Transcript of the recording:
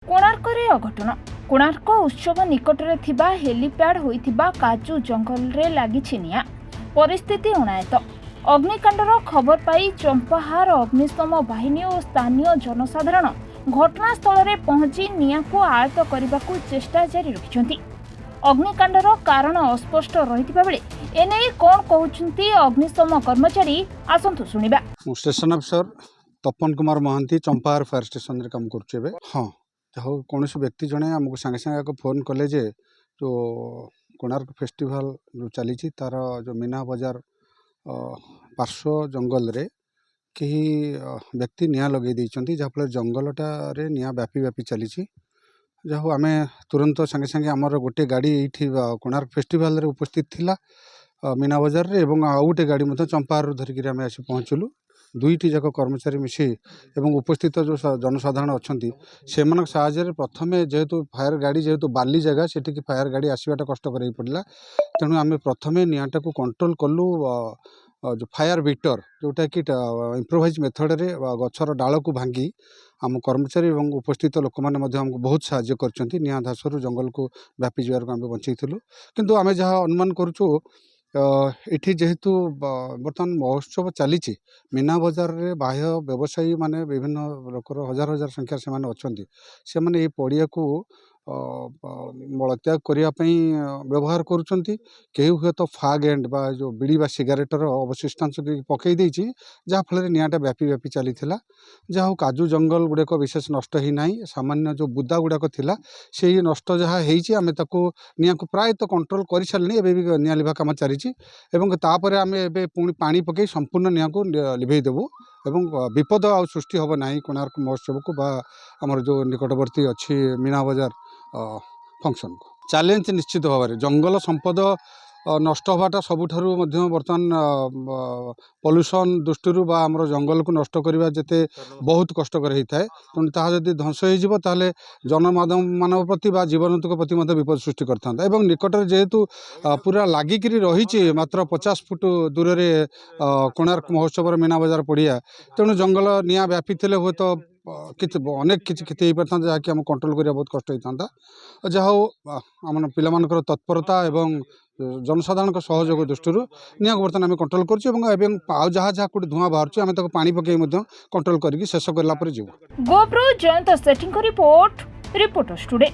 कोणार्करे अघटन कोणार्क उत्सव निकटरे थिबा हेलीपैड होइथिबा काजू जंगल रे लागिछि निया परिस्थिति अणायत अग्निकांडर खबर पाई चंपाहार अग्निशम बाहिनी और स्थानीय जनसाधारण घटनास्थल में पहुंची निया को आयत्त करने को चेष्टा जारी रखिछन्ति। अग्निकांडर कारण अस्पष्ट रहिथिबा बेले एने कोन कहउछन्ति अग्निशम कर्मचारी आसंतु सुनिबा। स्टेशन अफिसर तपन कुमार महांती चंपाहार फायर स्टेशन रे काम करछे बे। हां हो कौन व्यक्ति जने आमको संगे संगे फोन कले जे जो कोणार्क फेस्टिवल जो चली तार जो मीना बजार पार्श्व जंगल रे कहीं व्यक्ति निया लगे देइचंती जहाँफल जंगलटारे निया व्यापी व्यापी चली जहाँ आम तुरंत संगे संगे आमर गोटे गाड़ी ये कोणार्क फेस्टिवल रे उपस्थित थिला मीना बजार रे एवं आउ गोटे गाड़ी चंपाहार धरिकी आम आसी पहुँचलु। दुईटी जाक कर्मचारी मिसी एवं उपस्थित जो जनसाधारण अच्छा से साहाय्य प्रथम जेहेतु फायर गाड़ी जेहेतु बाली जगह से फायर गाड़ी आसवाटा कष्टकर पड़ा तेणु आम प्रथम निआटा को कंट्रोल कलु जो फायर बीटर जोटा कि इम्प्रोवाइज मेथड रे गछर डाल को भांगी आम कर्मचारी एवं उपस्थित लोक मैंने हमको बहुत साहाय्य करछंती निआ धासर जंगल को व्यापी जवार को आम बचईलु। किंतु आम जहाँ अनुमान करुचु इठी जेहेतु बर्तमान महोत्सव चली मीना बजार रे बाह्य व्यवसायी माने विभिन्न लोकर हजार हजार संख्या से माने अच्छंती से माने ये पड़िया को मलत्याग करने व्यवहार करुँच कहीं हुए तो फाग एंड बा जो बीड़ी बा सिगारेटर अवशिष्टांश पकई देछि जहाँफल निआटा व्यापी व्यापी चली जहाँ काजू जंगल गुड़ाक विशेष नष्ट ही ना सामान्य जो बुदा गुड़ाक थिला से नष्ट जहाँ होती आम निआ को प्रायतः कंट्रोल कर सारे एवं भी निआ लिभा कम चली तापर आम ए पुणी पानी पकई संपूर्ण निआ को लिभे देवु एवं विपद आ सृष्टि हम ना कोणार्क महोत्सव को बा आमर जो निकटवर्ती अच्छी मीना बजार फंक्शन को चैलेंज निश्चित भाव में जंगल संपद नष्ट होवाटा सबुठारु बर्तमान पॉल्यूशन दृष्टि आमर जंगल को नष्ट करवा जिते बहुत कष्टकर होता है तेणु ताहा जदि ध्वंस हो जनमानव मानव प्रति जीवजंतु प्रति विपद सृष्टि करता एवं निकट जेहेतु पूरा लगिक रही मात्र 50 फुट दूर से कोणार्क महोत्सव मीना बजार पड़िया तेणु जंगल निआ व्यापी थे हुए तो अनेक किसी क्षति हो पाता जहाँकि आम कंट्रोल करने बहुत कष्ट होता जहाँ आम पिलामानकर तत्परता एवं जनसाधारण सहयोग दृष्टि निआ बर्तमान आम कंट्रोल कर जहाँ जहाँ कोई धुआं बाहर आम पानी पकई कंट्रोल करके शेष करा जीव। गोप्रो जयंत सेठी रिपोर्ट रिपोर्टर्स टुडे।